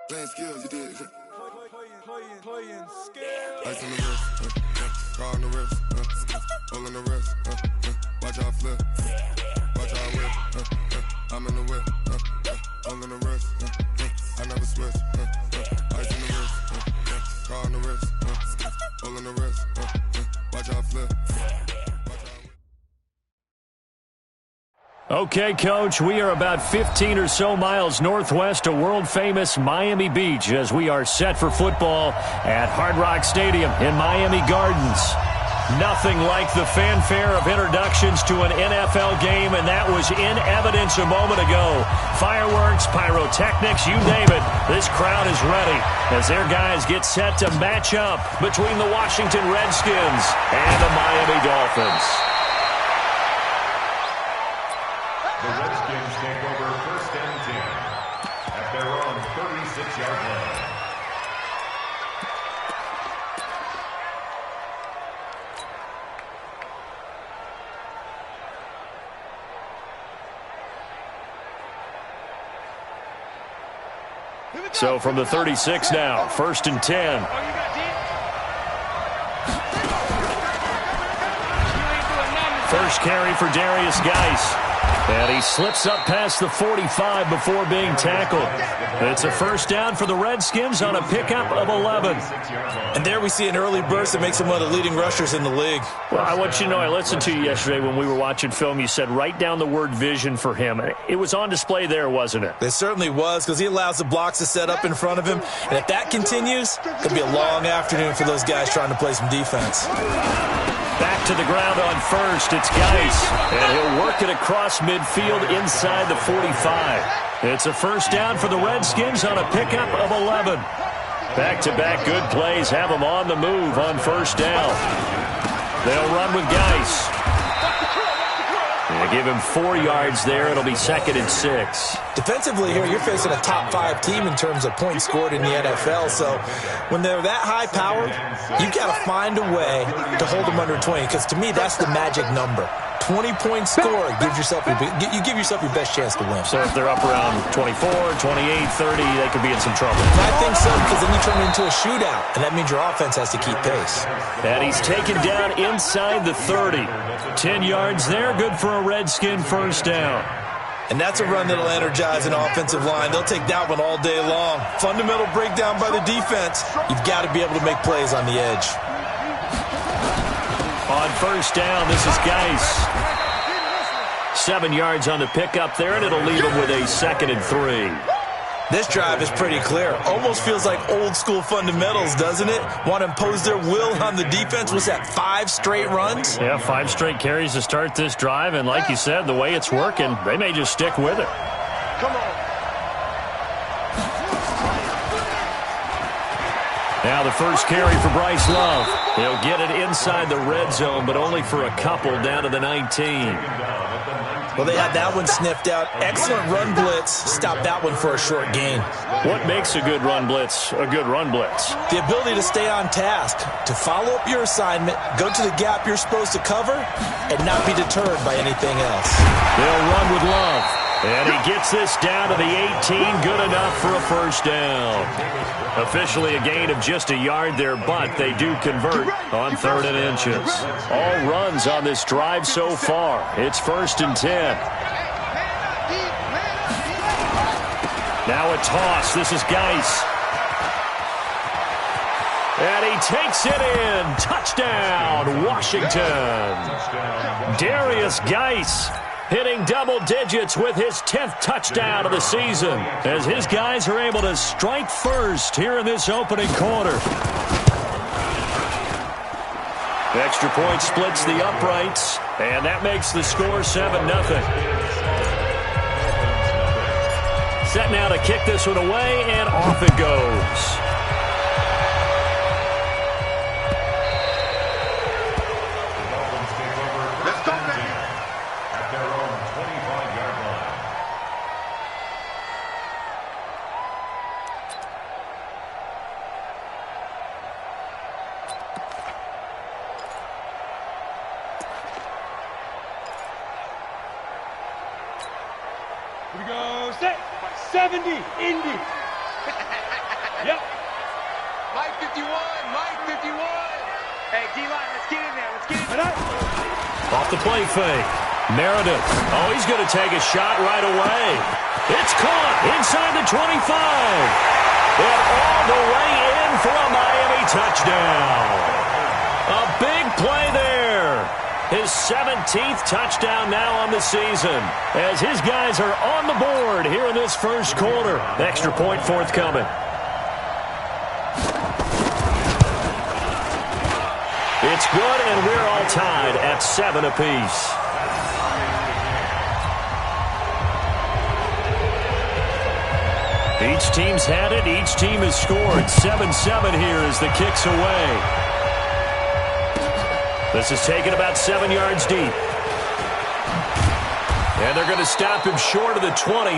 Playing skills, you did. Playing skills. Ice on the wrist, car on the wrist, hole in the wrist, watch how I flip, watch how I whip, I'm in the whip, hole in the wrist, I never switch, ice on the wrist, car on the wrist, hole in the wrist, watch how I flip. Okay, Coach, we are about 15 or so miles northwest of world-famous Miami Beach as we are set for football at Hard Rock Stadium in Miami Gardens. Nothing like the fanfare of introductions to an NFL game, and that was in evidence a moment ago. Fireworks, pyrotechnics, you name it. This crowd is ready as their guys get set to match up between the Washington Redskins and the Miami Dolphins. The Redskins take over 1st and 10 at their own 36-yard line. So from the 36 now, 1st and 10. First carry for Darius Geis. And he slips up past the 45 before being tackled. It's a first down for the Redskins on a pickup of 11. And there we see an early burst that makes him one of the leading rushers in the league. Well, I want you to know, I listened to you yesterday when we were watching film. You said write down the word vision for him. It was on display there, wasn't it? It certainly was, because he allows the blocks to set up in front of him. And if that continues, it'll be a long afternoon for those guys trying to play some defense. Back to the ground on first, it's Geis. And he'll work it across midfield inside the 45. It's a first down for the Redskins on a pickup of 11. Back-to-back good plays have them on the move on first down. They'll run with Geis. They give him 4 yards there. It'll be 2nd and 6. Defensively here, you're facing a top-5 team in terms of points scored in the NFL. So when they're that high-powered, you got to find a way to hold them under 20. Because to me, that's the magic number. 20-point score gives yourself you give yourself your best chance to win. So if they're up around 24, 28, 30, they could be in some trouble. I think so, because then you turn it into a shootout, and that means your offense has to keep pace. And he's taken down inside the 30. 10 yards there, good for a Redskin first down. And that's a run that'll energize an offensive line. They'll take that one all day long. Fundamental breakdown by the defense. You've got to be able to make plays on the edge. On first down, this is Geis. 7 yards on the pickup there, and it'll leave him with a 2nd and 3. This drive is pretty clear. Almost feels like old-school fundamentals, doesn't it? Want to impose their will on the defense. Was that 5 straight runs? Yeah, 5 straight carries to start this drive, and like you said, the way it's working, they may just stick with it. Come on. Now the first carry for Bryce Love. He'll get it inside the red zone, but only for a couple down to the 19. Well, they had that one sniffed out. Excellent run blitz. Stop that one for a short gain. What makes a good run blitz a good run blitz? The ability to stay on task, to follow up your assignment, go to the gap you're supposed to cover, and not be deterred by anything else. They'll run with Love. And he gets this down to the 18, good enough for a first down. Officially a gain of just a yard there, but they do convert on 3rd and inches. All runs on this drive so far. It's 1st and 10. Now a toss. This is Geis. And he takes it in. Touchdown, Washington. Darius Geis hitting double digits with his 10th touchdown of the season as his guys are able to strike first here in this opening quarter. The extra point splits the uprights, and that makes the score 7-0. Set now to kick this one away, and off it goes. Here we go, set, 70, Indy. Yep. Mike 51. Mike 51. Hey, D-line, let's get in there. Let's get in there. Off the play fake. Meredith. Oh, he's going to take a shot right away. It's caught inside the 25. And all the way in for a Miami touchdown. A big play there. His 17th touchdown now on the season as his guys are on the board here in this first quarter. Extra point forthcoming. It's good, and we're all tied at 7 apiece. Each team's had it. Each team has scored. 7-7 here as the kick's away. This is taken about 7 yards deep. And they're going to stop him short of the 20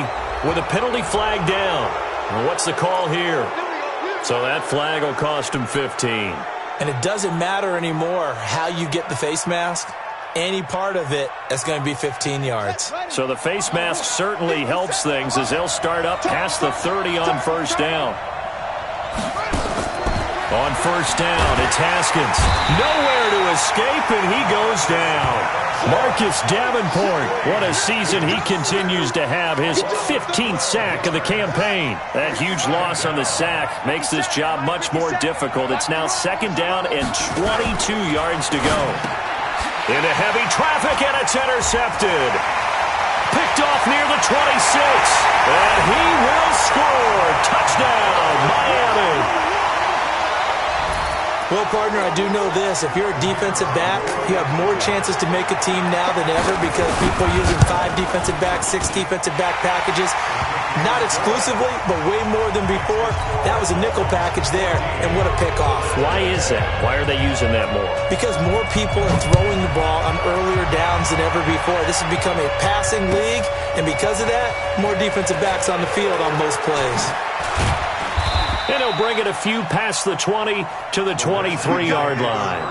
with a penalty flag down. And what's the call here? So that flag will cost him 15. And it doesn't matter anymore how you get the face mask. Any part of it is going to be 15 yards. So the face mask certainly helps things as they'll start up past the 30 on first down. On first down, it's Haskins. Nowhere to escape, and he goes down. Marcus Davenport, what a season he continues to have. His 15th sack of the campaign. That huge loss on the sack makes this job much more difficult. It's now second down and 22 yards to go. Into heavy traffic, and it's intercepted. Picked off near the 26. And he will score. Touchdown, Miami. Well, partner, I do know this. If you're a defensive back, you have more chances to make a team now than ever because people are using 5 defensive backs, 6 defensive back packages. Not exclusively, but way more than before. That was a nickel package there, and what a pickoff. Why is that? Why are they using that more? Because more people are throwing the ball on earlier downs than ever before. This has become a passing league, and because of that, more defensive backs on the field on most plays. And he'll bring it a few past the 20 to the 23-yard line.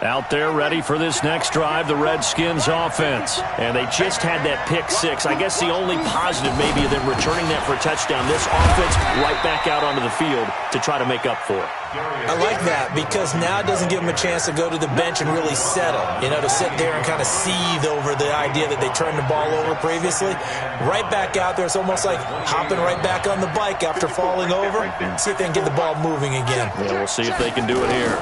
Out there ready for this next drive, the Redskins offense. And they just had that pick 6. I guess the only positive maybe of them returning that for a touchdown. This offense right back out onto the field to try to make up for it. I like that because now it doesn't give them a chance to go to the bench and really settle. You know, to sit there and kind of seethe over the idea that they turned the ball over previously. Right back out there. It's almost like hopping right back on the bike after falling over. See if they can get the ball moving again. Yeah, we'll see if they can do it here.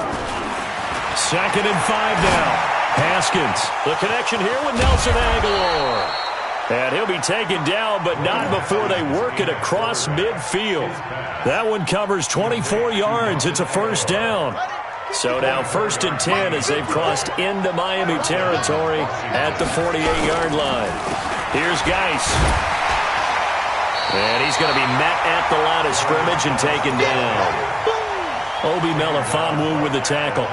2nd and 5 now. Haskins. The connection here with Nelson Aguilar. And he'll be taken down, but not before they work it across midfield. That one covers 24 yards. It's a first down. So now 1st and 10 as they've crossed into Miami territory at the 48-yard line. Here's Geis. And he's going to be met at the line of scrimmage and taken down. Obi Melifonwu with the tackle.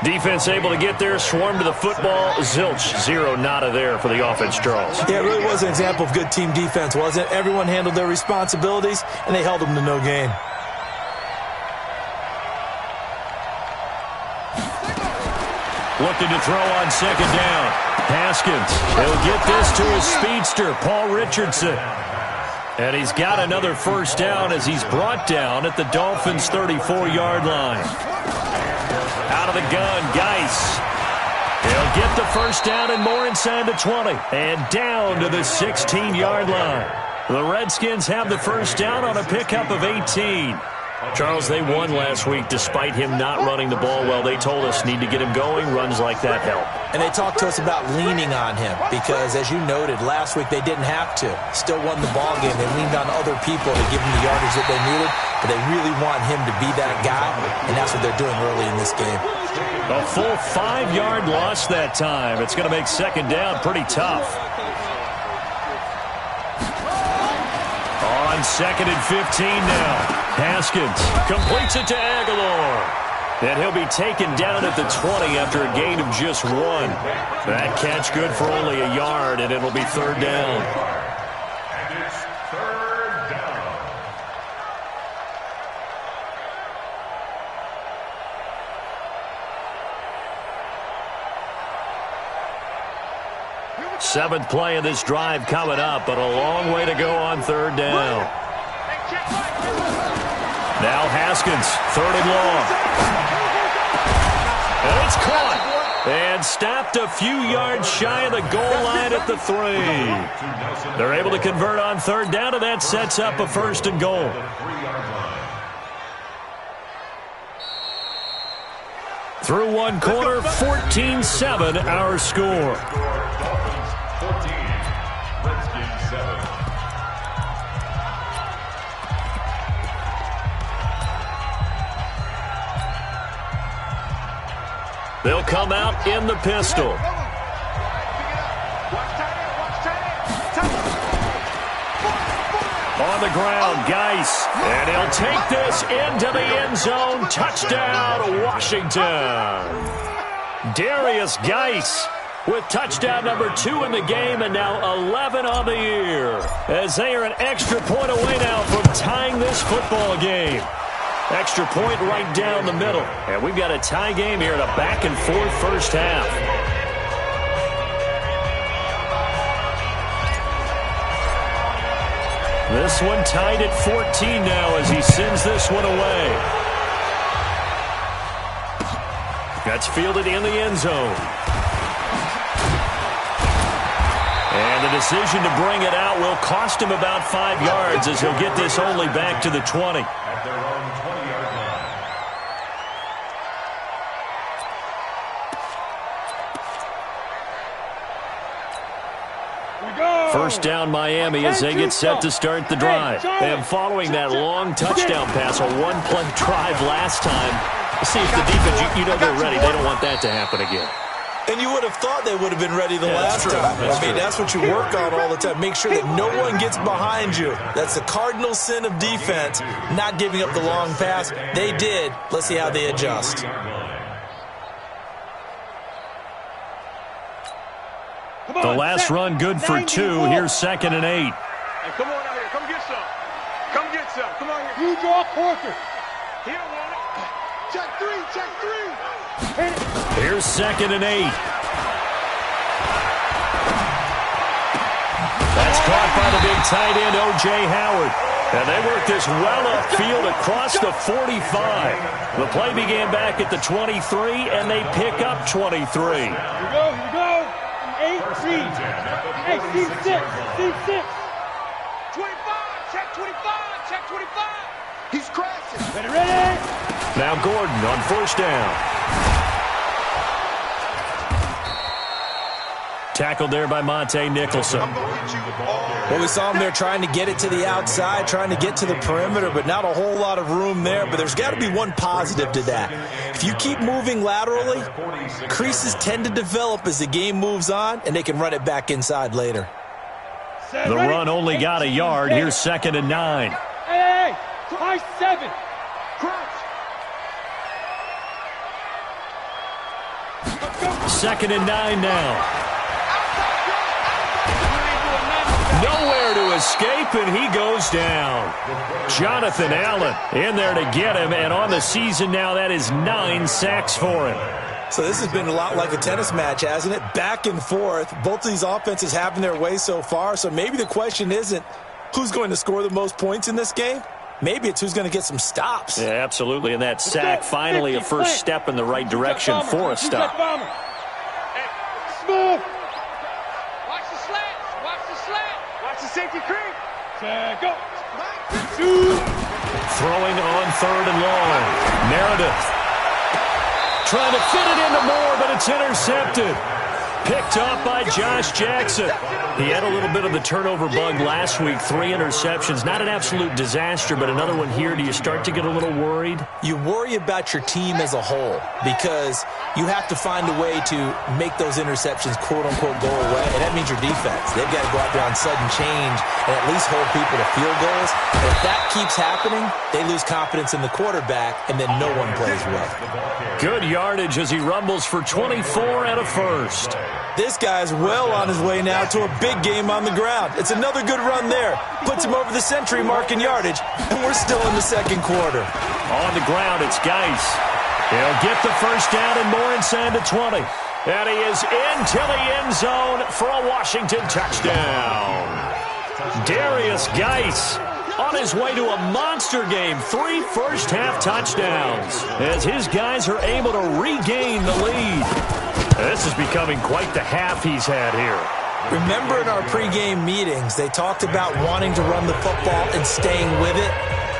Defense able to get there, swarm to the football. Zilch, 0 nada there for the offense, Charles. Yeah, it really was an example of good team defense, wasn't it? Everyone handled their responsibilities, and they held them to no gain. Looking to throw on 2nd down. Haskins. He'll get this to his speedster, Paul Richardson. And he's got another first down as he's brought down at the Dolphins' 34-yard line. Out of the gun, Geis. He'll get the first down and more inside the 20. And down to the 16-yard line. The Redskins have the first down on a pickup of 18. Charles, they won last week despite him not running the ball well. They told us need to get him going. Runs like that help. And they talked to us about leaning on him because, as you noted, last week they didn't have to. Still won the ball game. They leaned on other people to give him the yardage that they needed, but they really want him to be that guy, and that's what they're doing early in this game. A full 5-yard loss that time. It's going to make 2nd down pretty tough. On 2nd and 15 now. Haskins completes it to Aguilar. And he'll be taken down at the 20 after a gain of just 1. That catch good for only a yard, and it'll be 3rd down. And it's 3rd down. Seventh play of this drive coming up, but a long way to go on third down. Now Haskins, third and long. And it's caught. And stopped a few yards shy of the goal line at the 3. They're able to convert on third down, and that sets up a first and goal. Through one quarter, 14-7 our score. They'll come out in the pistol. On the ground, Geis. And he'll take this into the end zone. Touchdown, Washington. Darius Geis with touchdown number 2 in the game, and now 11 on the year. As they are an extra point away now from tying this football game. Extra point right down the middle. And we've got a tie game here in a back-and-forth first half. This one tied at 14 now as he sends this one away. That's fielded in the end zone. And the decision to bring it out will cost him about 5 yards as he'll get this only back to the 20. At their own 20-yard line. First down Miami as they get set to start the drive. And following that long touchdown pass, a one-play drive last time, see if the defense, you know they're ready. They don't want that to happen again. And you would have thought they would have been ready the last time. That's what you work on all the time. Make sure that no one gets behind you. That's the cardinal sin of defense, not giving up the long pass. They did. Let's see how they adjust. The last run good for 2. Here's 2nd and 8. Hey, come on out here. Come get some. Come get some. Come on here. You draw Corker. He don't want it. Check 3. Check 3. Here's 2nd and 8. That's caught by the big tight end, O.J. Howard. And they work this well upfield across the 45. The play began back at the 23, and they pick up 23. Here we go. 8, 3. Hey, C6. 25. Check 25. Check 25. He's crashing. Ready. Now Gordon on first down. Tackled there by Monte Nicholson. Well, we saw him there trying to get it to the outside, trying to get to the perimeter, but not a whole lot of room there. But there's got to be one positive to that. If you keep moving laterally, creases tend to develop as the game moves on, and they can run it back inside later. The run only got a yard. Here's 2nd and 9. Hey, high 7. Second and 9 now. Nowhere to escape, and he goes down. Jonathan Allen in there to get him, and on the season now, that is 9 sacks for him. So this has been a lot like a tennis match, hasn't it? Back and forth. Both of these offenses having their way so far, so maybe the question isn't who's going to score the most points in this game. Maybe it's who's going to get some stops. Yeah, absolutely, and that sack finally a first step in the right direction for a stop. Smooth. Watch the slats. Watch the slat. Watch the safety creep. Go. Throwing on third and long. Meredith trying to fit it into Moore, but it's intercepted. Picked up by Josh Jackson. He had a little bit of the turnover bug last week. 3 interceptions. Not an absolute disaster, but another one here. Do you start to get a little worried? You worry about your team as a whole because you have to find a way to make those interceptions, quote-unquote, go away, and that means your defense. They've got to go out there on sudden change and at least hold people to field goals. And if that keeps happening, they lose confidence in the quarterback, and then no one plays well. Good yardage as he rumbles for 24 and a first. This guy's well on his way now to a big game on the ground. It's another good run there. Puts him over the century mark in yardage, and we're still in the second quarter. On the ground, it's Geis. He'll get the first down and more inside the 20. And he is into the end zone for a Washington touchdown. Darius Geis on his way to a monster game. 3 first-half touchdowns as his guys are able to regain the lead. This is becoming quite the half he's had here. Remember in our pregame meetings, they talked about wanting to run the football and staying with it?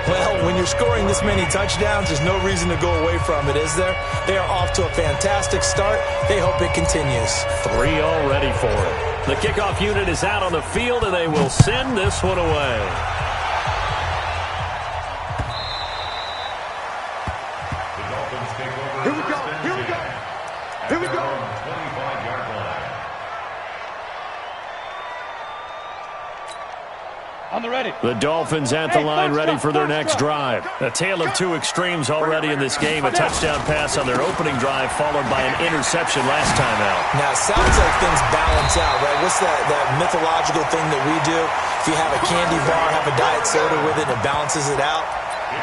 Well, when you're scoring this many touchdowns, there's no reason to go away from it, is there? They are off to a fantastic start. They hope it continues. 3 already for it. The kickoff unit is out on the field, and they will send this one away. The Dolphins take over. Here we go. Here we go. Here we go. 25-yard line. On the ready. The Dolphins at the line ready for their next drive. A tale of two extremes already in this game. A touchdown pass on their opening drive followed by an interception last time out. Now, it sounds like things balance out, right? What's that mythological thing that we do? If you have a candy bar, have a diet soda with it, it balances it out.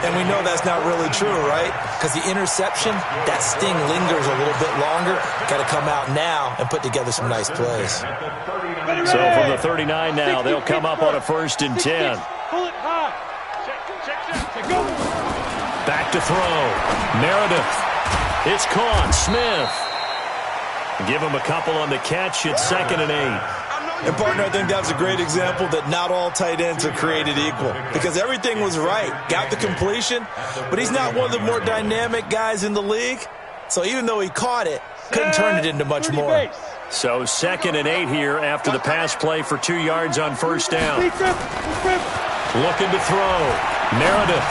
And we know that's not really true, right? Because the interception, that sting lingers a little bit longer. Got to come out now and put together some nice plays. So from the 39 now, they'll come up on a 1st and 10. Pull it high. Check, go. Back to throw. Meredith. It's caught. Smith. Give him a couple on the catch. It's 2nd and 8. And, partner, I think that's a great example that not all tight ends are created equal because everything was right. Got the completion, but he's not one of the more dynamic guys in the league. So even though he caught it, couldn't turn it into much more. So 2nd and 8 here after the pass play for 2 yards on 1st down. Looking to throw. Meredith.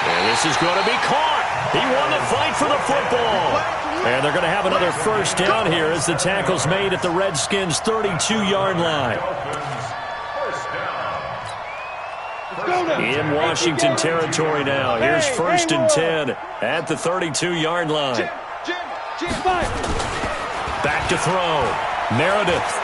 And this is going to be caught. He won the fight for the football. And they're going to have another 1st down here as the tackle's made at the Redskins' 32-yard line. In Washington territory now. Here's 1st and 10 at the 32-yard line. Back to throw. Meredith.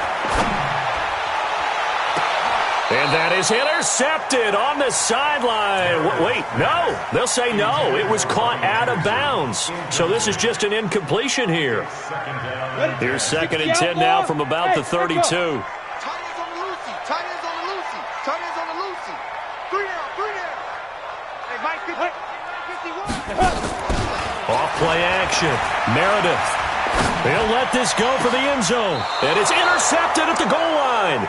And that is intercepted on the sideline. Wait, no. They'll say no. It was caught out of bounds. So this is just an incompletion here. Here's 2nd and 10 now from about the 32. Tight ends on the Lucy. Tight ends on the Lucy. Tight ends on the Lucy. 3 down. 3 down. Hey, Mike 51. Off play action. Meredith. He'll let this go for the end zone. And it's intercepted at the goal line.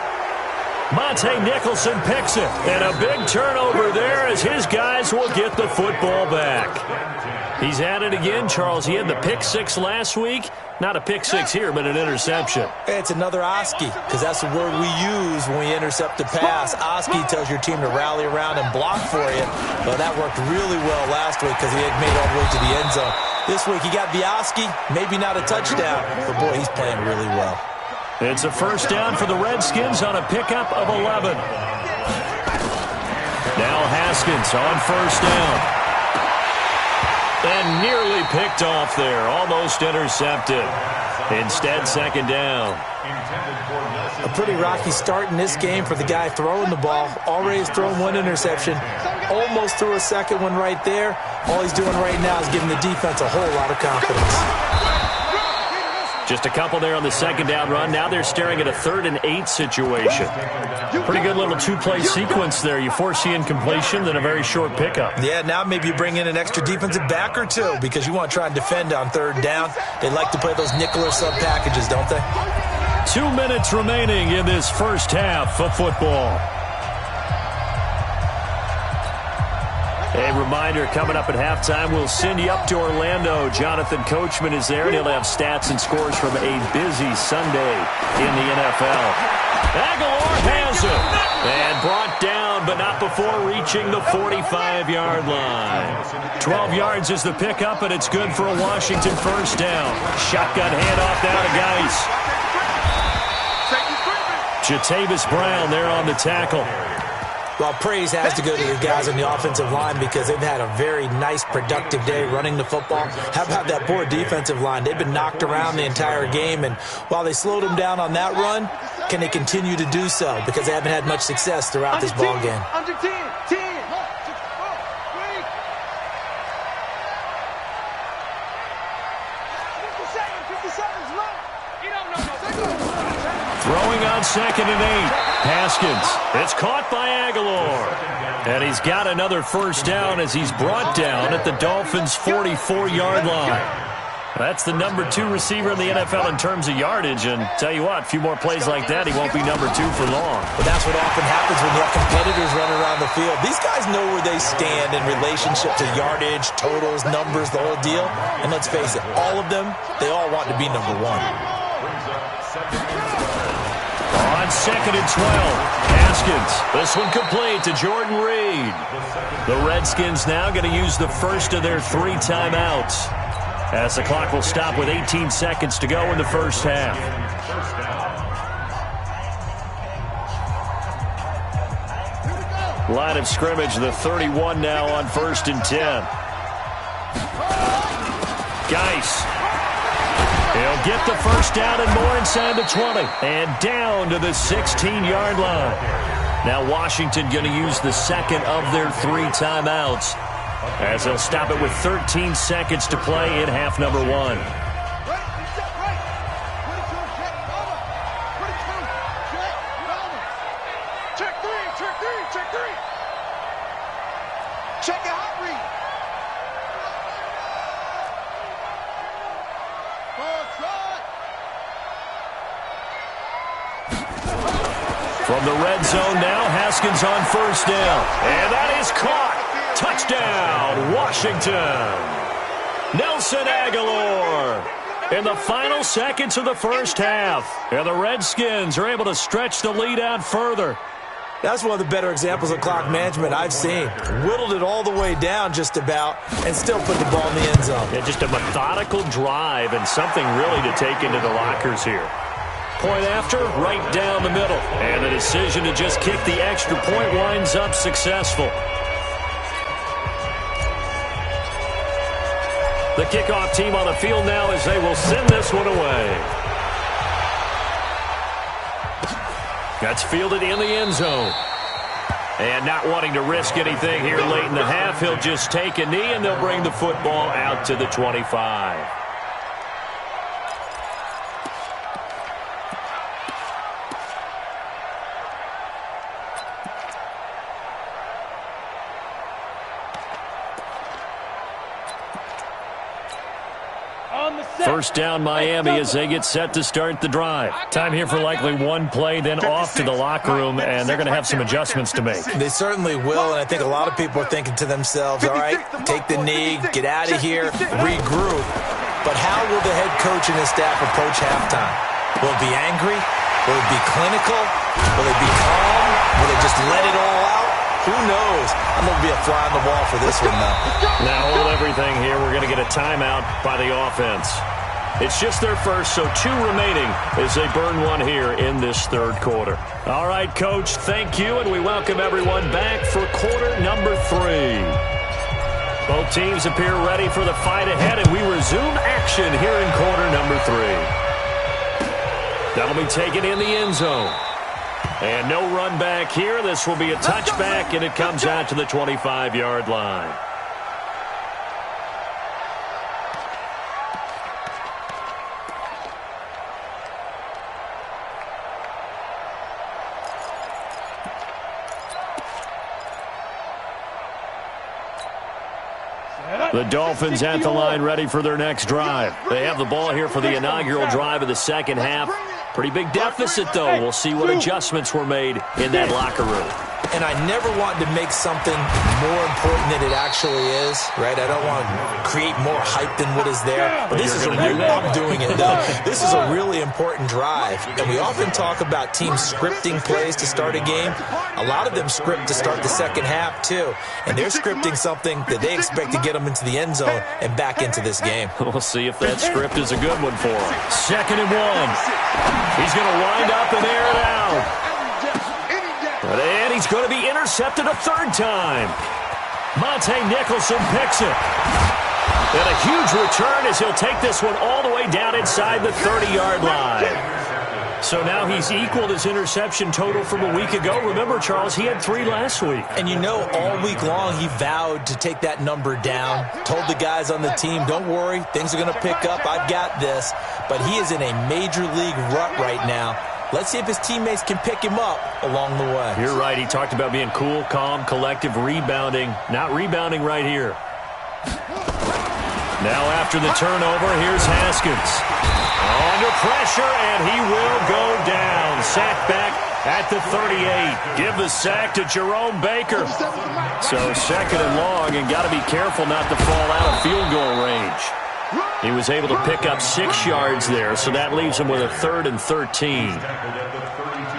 Monte Nicholson picks it. And a big turnover there as his guys will get the football back. He's at it again, Charles. He had the pick 6 last week. Not a pick 6 here, but an interception. It's another Oski, because that's the word we use when we intercept the pass. Oski tells your team to rally around and block for you. Well, that worked really well last week because he had made all the way to the end zone. This week he got the Oski, maybe not a touchdown, but boy, he's playing really well. It's a 1st down for the Redskins on a pickup of 11. Now Haskins on 1st down. And nearly picked off there. Almost intercepted. Instead, 2nd down. A pretty rocky start in this game for the guy throwing the ball. Already has thrown 1 interception. Almost threw a 2nd one right there. All he's doing right now is giving the defense a whole lot of confidence. Just a couple there on the 2nd down run. Now they're staring at a 3rd and 8 situation. Pretty good little 2-play sequence there. You force the incompletion, then a very short pickup. Yeah, now maybe you bring in an extra defensive back or 2 because you want to try and defend on 3rd down. They like to play those nickel or sub packages, don't they? 2 minutes remaining in this 1st half of football. A reminder, coming up at halftime, we'll send you up to Orlando. Jonathan Coachman is there, and he'll have stats and scores from a busy Sunday in the NFL. Aguilar has it, and brought down, but not before reaching the 45-yard line. 12 yards is the pickup, and it's good for a Washington 1st down. Shotgun handoff now to Geis. Jatavis Brown there on the tackle. Well, praise has to go to the guys on the offensive line because they've had a very nice, productive day running the football. How about that poor defensive line? They've been knocked around the entire game, and while they slowed them down on that run, can they continue to do so? Because they haven't had much success throughout this ball game. Under 10, 10. Throwing on 2nd and 8. Haskins. It's caught by Aguilar. And he's got another first down as he's brought down at the Dolphins' 44-yard line. That's the number 2 receiver in the NFL in terms of yardage. And tell you what, a few more plays like that, he won't be number 2 for long. But that's what often happens when you have competitors running around the field. These guys know where they stand in relationship to yardage, totals, numbers, the whole deal. And let's face it, all of them, they all want to be number 1. On 2nd and 12, Haskins. This one complete to Jordan Reed. The Redskins now going to use the first of their 3 timeouts, as the clock will stop with 18 seconds to go in the first half. Line of scrimmage, the 31 now on 1st and 10. Geis. He'll get the first down and more inside the 20. And down to the 16-yard line. Now Washington going to use the second of their 3 timeouts, as they'll stop it with 13 seconds to play in half number 1. Check 3, check 3, check 3. Check your hot read. From the red zone now, Haskins on 1st down. And that is caught. Touchdown, Washington. Nelson Aguilar in the final seconds of the first half. And the Redskins are able to stretch the lead out further. That's one of the better examples of clock management I've seen. Whittled it all the way down just about and still put the ball in the end zone. Yeah, just a methodical drive and something really to take into the lockers here. Point after, right down the middle. And the decision to just kick the extra point winds up successful. The kickoff team on the field now as they will send this one away. That's fielded in the end zone. And not wanting to risk anything here late in the half, he'll just take a knee and they'll bring the football out to the 25. First down Miami as they get set to start the drive. Time here for likely one play, then off to the locker room, and they're going to have some adjustments to make. They certainly will, and I think a lot of people are thinking to themselves, all right, take the knee, get out of here, regroup. But how will the head coach and his staff approach halftime? Will it be angry? Will it be clinical? Will it be calm? Will it just let it all out? Who knows? I'm going to be a fly on the wall for this one, though. Now hold everything here. We're going to get a timeout by the offense. It's just their first, so 2 remaining as they burn one here in this third quarter. All right, Coach, thank you, and we welcome everyone back for quarter number 3. Both teams appear ready for the fight ahead, and we resume action here in quarter number 3. That'll be taken in the end zone. And no run back here. This will be a touchback, and it comes out to the 25-yard line. The Dolphins at the line ready for their next drive. They have the ball here for the inaugural drive of the second half. Pretty big deficit, though. We'll see what adjustments were made in that locker room. And I never want to make something more important than it actually is, right? I don't want to create more hype than what is there. But this is I'm doing it, though. This is a really important drive. And we often talk about teams scripting plays to start a game. A lot of them script to start the second half, too. And they're scripting something that they expect to get them into the end zone and back into this game. We'll see if that script is a good one for them. 2nd and 1. He's going to wind up and air it out. And he's going to be intercepted a 3rd time. Monte Nicholson picks it. And a huge return as he'll take this one all the way down inside the 30-yard line. So now he's equaled his interception total from a week ago. Remember, Charles, he had 3 last week. And you know, all week long he vowed to take that number down. Told the guys on the team, don't worry, things are going to pick up. I've got this. But he is in a major league rut right now. Let's see if his teammates can pick him up along the way. You're right. He talked about being cool, calm, collective, rebounding. Not rebounding right here. Now after the turnover, here's Haskins. Under pressure, and he will go down. Sack back at the 38. Give the sack to Jerome Baker. So 2nd and long, and got to be careful not to fall out of field goal range. He was able to pick up 6 yards there, so that leaves him with a 3rd and 13.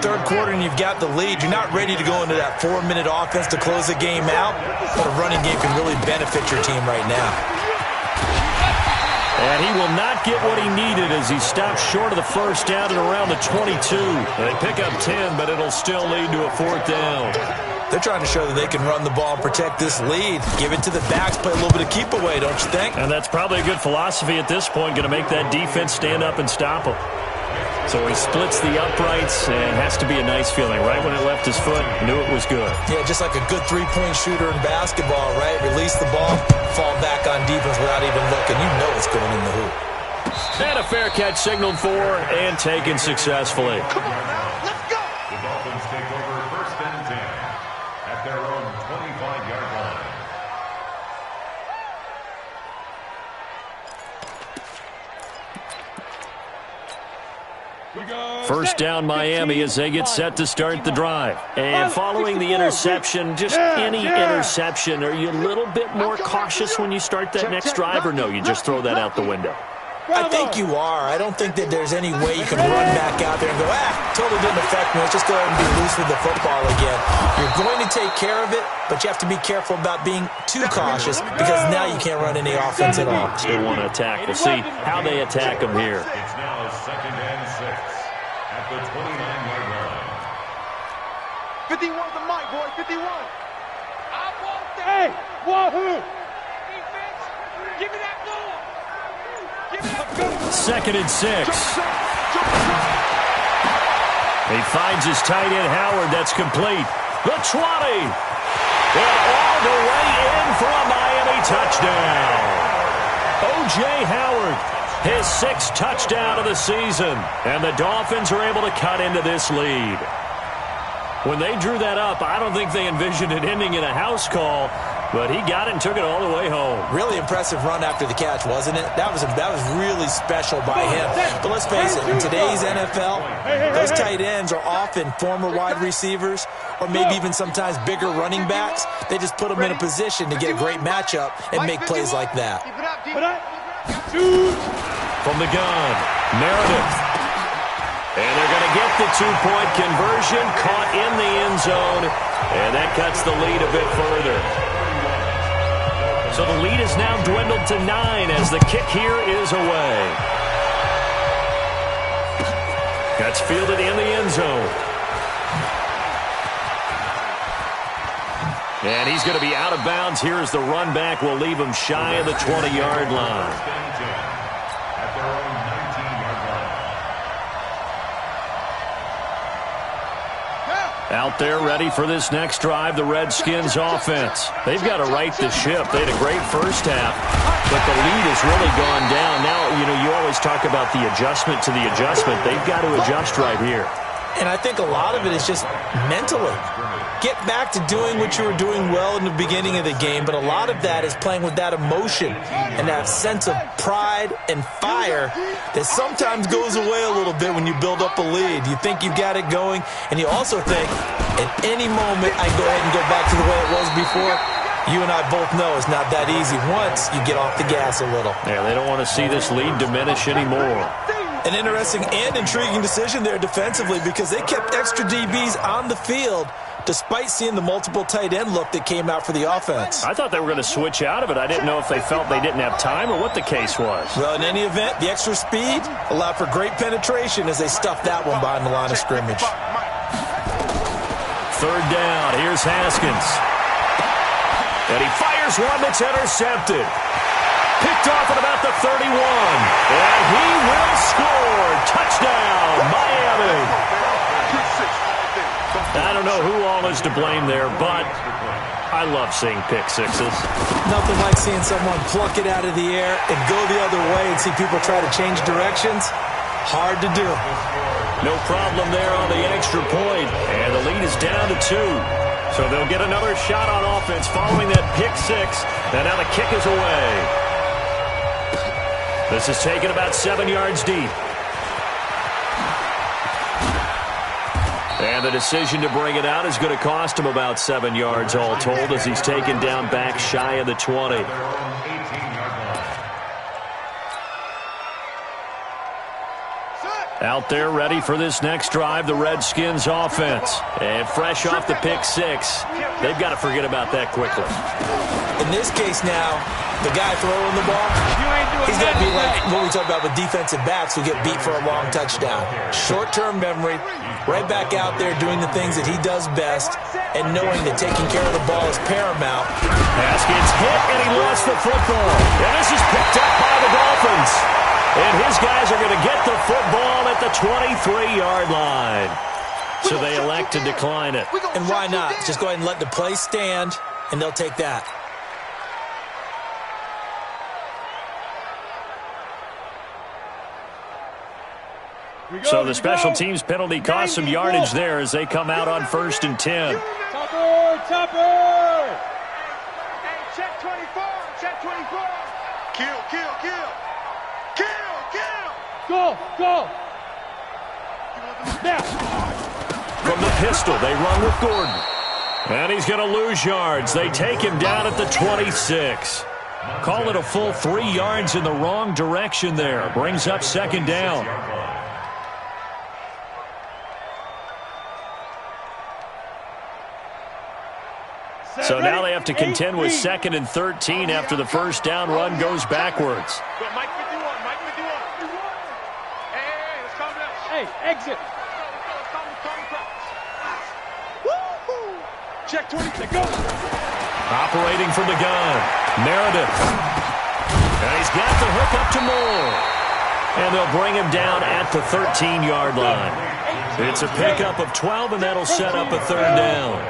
Third quarter, and you've got the lead. You're not ready to go into that 4-minute offense to close the game out, but a running game can really benefit your team right now. And he will not get what he needed as he stops short of the first down at around the 22. They pick up 10, but it'll still lead to a 4th down. They're trying to show that they can run the ball and protect this lead. Give it to the backs, play a little bit of keep away, don't you think? And that's probably a good philosophy at this point, going to make that defense stand up and stop him. So he splits the uprights, and has to be a nice feeling. Right when it left his foot, knew it was good. Yeah, just like a good three-point shooter in basketball, right? Release the ball, fall back on defense without even looking. You know it's going in the hoop. And a fair catch signaled for and taken successfully. Come on now, let's go. The Dolphins take over 1st and 10 at their own 25-yard line. First down Miami as they get set to start the drive. And following the interception, just any interception, are you a little bit more cautious when you start that next drive, or no, you just throw that out the window? I think you are. I don't think that there's any way you can run back out there and go, totally didn't affect me. Let's just go ahead and be loose with the football again. You're going to take care of it, but you have to be careful about being too cautious because now you can't run any offense at all. Still want to attack. We'll see how they attack them here. It's now 2nd and 6 at the 29-yard line. 51 the mic, boy, 51. I want that. Hey, wahoo! Defense, give me that ball. 2nd and 6. He finds his tight end, Howard. That's complete. The 20. And all the way in for a Miami touchdown. O.J. Howard, his 6th touchdown of the season. And the Dolphins are able to cut into this lead. When they drew that up, I don't think they envisioned it ending in a house call. But he got it and took it all the way home. Really impressive run after the catch, wasn't it? That was really special by him. But let's face it, in today's NFL, those tight ends are often former wide receivers or maybe even sometimes bigger running backs. They just put them in a position to get a great matchup and make plays like that. From the gun, Meredith. And they're going to get the 2-point conversion, caught in the end zone, and that cuts the lead a bit further. So the lead is now dwindled to 9 as the kick here is away. That's fielded in the end zone. And he's going to be out of bounds here as the run back will leave him shy of the 20-yard line. At their own 19-yard line. Out there ready for this next drive, the Redskins offense. They've got to right the ship. They had a great first half, but the lead has really gone down. Now, you always talk about the adjustment to the adjustment. They've got to adjust right here. And I think a lot of it is just mentally. Get back to doing what you were doing well in the beginning of the game, but a lot of that is playing with that emotion and that sense of pride and fire that sometimes goes away a little bit when you build up a lead. You think you've got it going, and you also think, at any moment, I can go ahead and go back to the way it was before. You and I both know it's not that easy once you get off the gas a little. Yeah, they don't want to see this lead diminish anymore. An interesting and intriguing decision there defensively because they kept extra DBs on the field despite seeing the multiple tight end look that came out for the offense. I thought they were going to switch out of it. I didn't know if they felt they didn't have time or what the case was. Well, in any event, the extra speed allowed for great penetration as they stuffed that one behind the line of scrimmage. 3rd down. Here's Haskins. And he fires one that's intercepted. Picked off at about the 31. And he will score. Touchdown, Miami. is to blame there, but I love seeing pick sixes. Nothing like seeing someone pluck it out of the air and go the other way and see people try to change directions. Hard to do. No problem there on the extra point, and the lead is down to 2. So they'll get another shot on offense following that pick six, and now the kick is away. This is taken about 7 yards deep. And the decision to bring it out is going to cost him about 7 yards all told as he's taken down back shy of the 20. Out there ready for this next drive, the Redskins offense. And fresh off the pick six, they've got to forget about that quickly. In this case now, the guy throwing the ball, he's got to be like what we talk about with defensive backs who get beat for a long touchdown. Short-term memory, right back out there doing the things that he does best and knowing that taking care of the ball is paramount. Haskins hit, and he lost the football. And this is picked up by the Dolphins. And his guys are going to get the football at the 23-yard line. So they elect to decline it. And why not? Just go ahead and let the play stand, and they'll take that. So the special teams penalty cost some yardage there as they come out on 1st and 10. Topper! Hey, check 24, check 24. Kill. Go! Now! From the pistol, they run with Gordon. And he's going to lose yards. They take him down at the 26. Call it a full 3 yards in the wrong direction there. Brings up 2nd down. So now they have to contend with 2nd and 13 after the first down run goes backwards. Go, Mike 51. Hey, let's calm down. Hey, exit! Let's calm. Woo-hoo! Check 20. Go! Operating from the gun, Meredith. And he's got the hook up to Moore. And they'll bring him down at the 13-yard line. It's a pickup of 12, and that'll set up a 3rd down.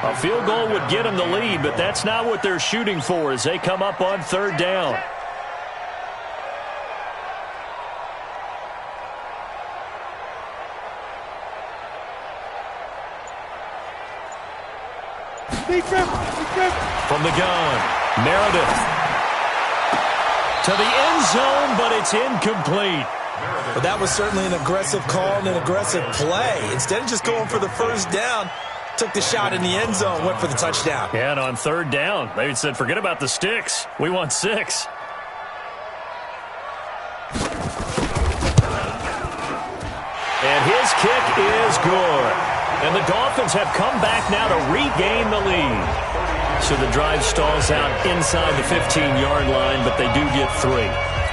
A field goal would get them the lead, but that's not what they're shooting for as they come up on 3rd down. From the gun, Meredith. To the end zone, but it's incomplete. But that was certainly an aggressive call and an aggressive play. Instead of just going for the first down, took the shot in the end zone, went for the touchdown. Yeah, and on 3rd down, they said, forget about the sticks. We want 6. And his kick is good. And the Dolphins have come back now to regain the lead. So the drive stalls out inside the 15-yard line, but they do get 3.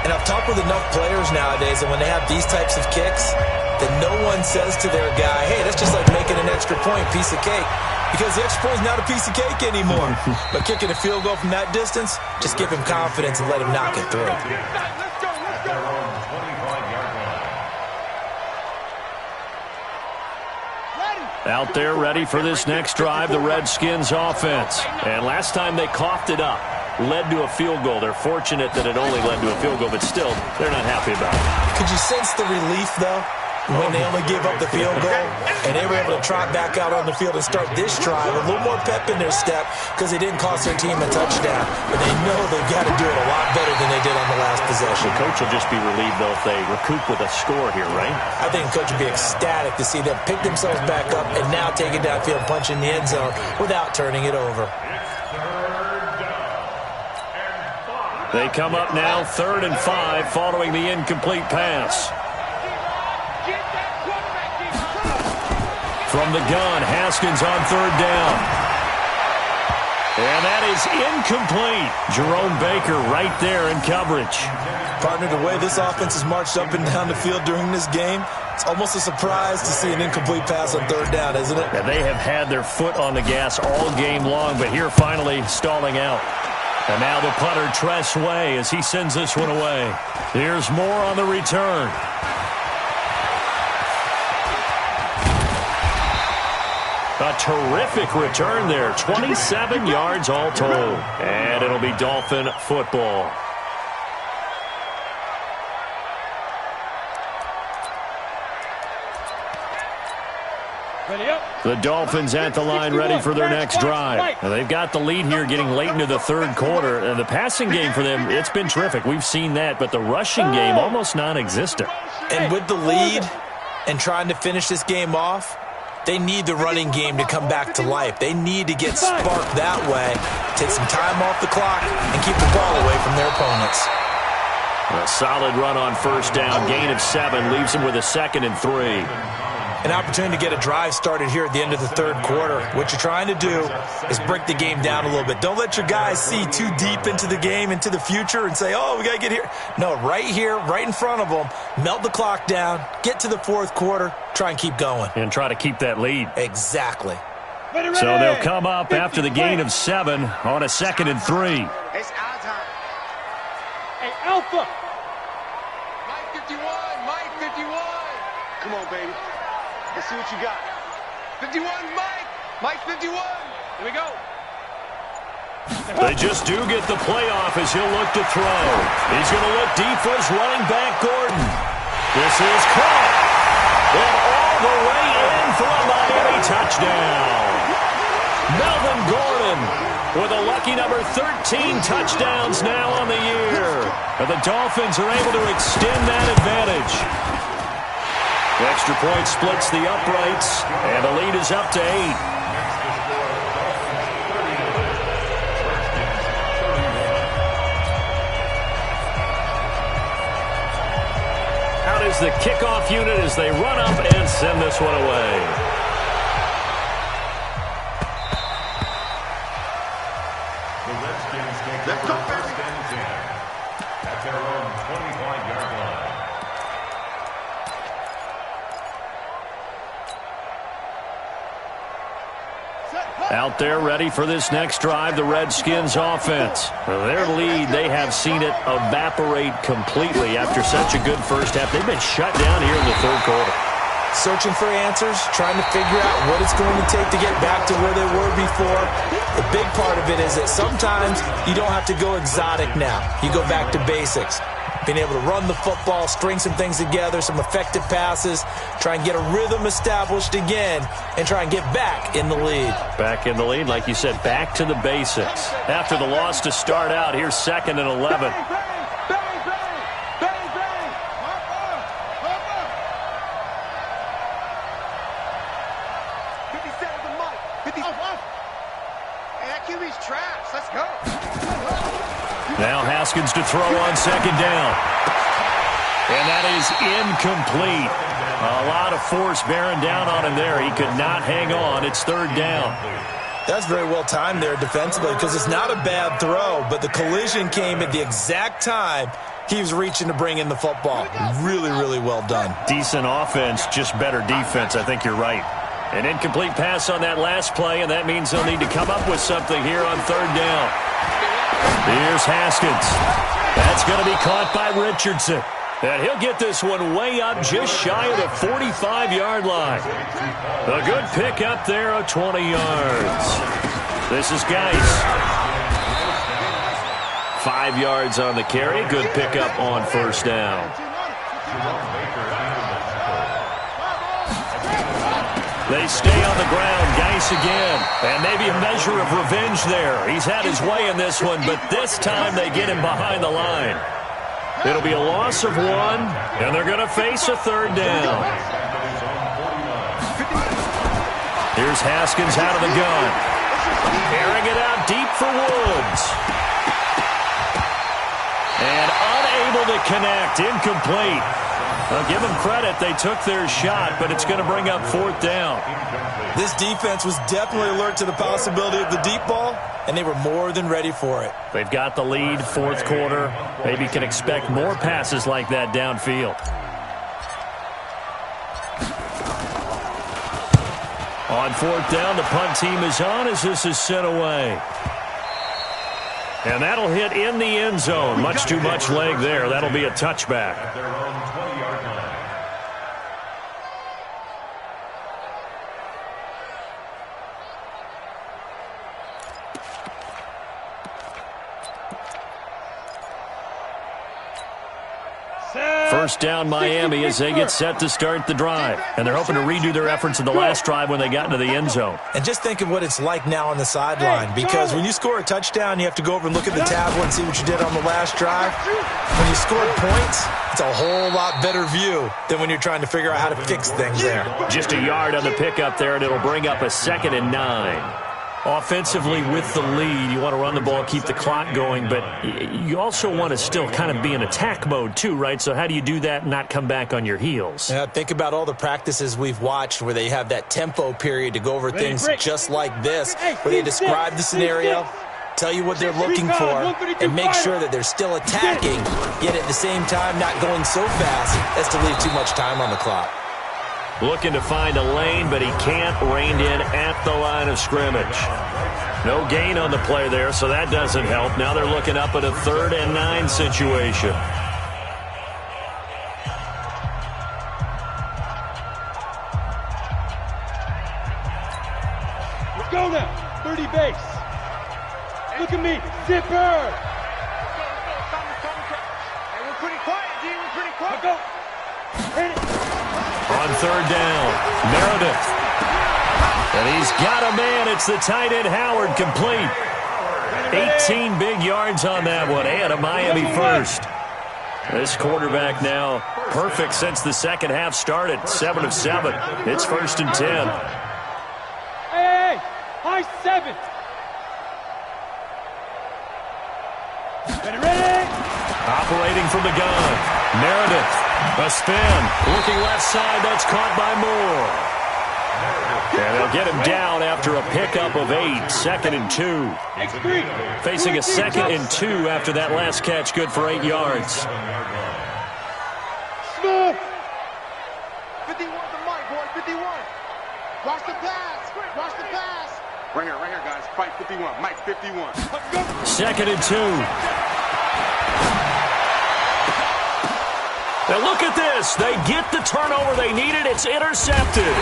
And I've talked with enough players nowadays, and when they have these types of kicks, that no one says to their guy, hey, that's just like making an extra point, piece of cake. Because the extra point is not a piece of cake anymore. But kicking a field goal from that distance, just give him confidence and let him knock it through. Out there ready for this next drive, the Redskins offense. And last time they coughed it up, led to a field goal. They're fortunate that it only led to a field goal, but still, they're not happy about it. Could you sense the relief, though, when they only gave up the field goal and they were able to trot back out on the field and start this drive, a little more pep in their step because they didn't cost their team a touchdown, but they know they've got to do it a lot better than they did on the last possession. The coach will just be relieved, though, if they recoup with a score here, right? I think the coach would be ecstatic to see them pick themselves back up and now take it downfield, punch in the end zone without turning it over. They come up now 3rd and 5 following the incomplete pass. From the gun, Haskins on 3rd down. And that is incomplete. Jerome Baker right there in coverage. Partner, the way this offense has marched up and down the field during this game, it's almost a surprise to see an incomplete pass on 3rd down, isn't it? Yeah, they have had their foot on the gas all game long, but here finally stalling out. And now the punter, Tress Way, as he sends this one away. Here's more on the return. A terrific return there. 27 yards all told. And it'll be Dolphin football. The Dolphins at the line ready for their next drive. Now, they've got the lead here getting late into the third quarter. The passing game for them, it's been terrific. We've seen that, but the rushing game almost non-existent. And with the lead and trying to finish this game off, they need the running game to come back to life. They need to get sparked that way, take some time off the clock, and keep the ball away from their opponents. A solid run on first down. Gain of 7 leaves them with a 2nd and 3. An opportunity to get a drive started here at the end of the third quarter. What you're trying to do is break the game down a little bit. Don't let your guys see too deep into the game, into the future, and say, oh, we got to get here. No, right here, right in front of them, melt the clock down, get to the fourth quarter, try and keep going. And try to keep that lead. Exactly. So they'll come up after the gain of 7 on a 2nd and 3. It's our time. Hey, Alpha. Mike 51, Mike 51. Come on, baby. Let's see what you got. 51, Mike. Mike 51. Here we go. They just do get the playoff as he'll look to throw. He's going to look deep for his running back, Gordon. This is caught. And all the way in for a Miami touchdown. Melvin Gordon with a lucky number 13 touchdowns now on the year. And the Dolphins are able to extend that advantage. The extra point splits the uprights, and the lead is up to 8. Out is the kickoff unit as they run up and send this one away. The Redskins take over first and 10 at their own 25-yard line. Out there ready for this next drive, the Redskins offense. Their lead, they have seen it evaporate completely after such a good first half. They've been shut down here in the third quarter. Searching for answers, trying to figure out what it's going to take to get back to where they were before. The big part of it is that sometimes you don't have to go exotic now. You go back to basics. Being able to run the football, string some things together, some effective passes, try and get a rhythm established again, and try and get back in the lead. Back in the lead, like you said, back to the basics. After the loss to start out, here's 2nd and 11. Now Haskins to throw on 2nd down. And that is incomplete. A lot of force bearing down on him there. He could not hang on. It's 3rd down. That's very well timed there defensively because it's not a bad throw, but the collision came at the exact time he was reaching to bring in the football. Really, really well done. Decent offense, just better defense. I think you're right. An incomplete pass on that last play, and that means they'll need to come up with something here on 3rd down. Here's Haskins. That's going to be caught by Richardson. And he'll get this one way up just shy of the 45-yard line. A good pick up there of 20 yards. This is Geis. 5 yards on the carry. Good pickup on first down. They stay on the ground. Geis again. And maybe a measure of revenge there. He's had his way in this one, but this time they get him behind the line. It'll be a loss of 1, and they're going to face a 3rd down. Here's Haskins out of the gun. Airing it out deep for Woods. And unable to connect. Incomplete. I'll give them credit. They took their shot, but it's going to bring up 4th down. This defense was definitely alert to the possibility of the deep ball, and they were more than ready for it. They've got the lead, 4th quarter. Maybe can expect more passes like that downfield. On 4th down, the punt team is on as this is sent away. And that'll hit in the end zone. Much too much leg there. That'll be a touchback. First down Miami as they get set to start the drive. And they're hoping to redo their efforts in the last drive when they got into the end zone. And just think of what it's like now on the sideline, because when you score a touchdown, you have to go over and look at the tablet and see what you did on the last drive. When you scored points, it's a whole lot better view than when you're trying to figure out how to fix things there. Just a yard on the pickup there, and it'll bring up a 2nd and 9. Offensively with the lead, you want to run the ball, keep the clock going, but you also want to still kind of be in attack mode too, right? So how do you do that and not come back on your heels? Yeah, think about all the practices we've watched where they have that tempo period to go over things just like this, where they describe the scenario, tell you what they're looking for, and make sure that they're still attacking, yet at the same time not going so fast as to leave too much time on the clock. Looking to find a lane, but he can't. Reined in at the line of scrimmage. No gain on the play there, so that doesn't help. Now they're looking up at a 3rd and 9 situation. Let's go now. 30 base. Look at me. Zipper. Hey, we're pretty quiet, D. We're pretty quiet. Go. Hit it. On 3rd down, Meredith. And he's got a man. It's the tight end, Howard, complete. 18 big yards on that one, and a Miami first. This quarterback now perfect since the second half started. 7 of 7. It's 1st and 10. Hey, high 7. Ready? Operating from the gun, Meredith. A spin. Looking left side. That's caught by Moore. And they'll get him down after a pickup of 8. 2nd and 2. Facing a 2nd and 2 after that last catch. Good for 8 yards. Smooth. 51 to Mike, boy. 51. Watch the pass. Watch the pass. Right here, guys. Fight 51. Mike, 51. 2nd and 2. Now look at this. They get the turnover they needed. It's intercepted.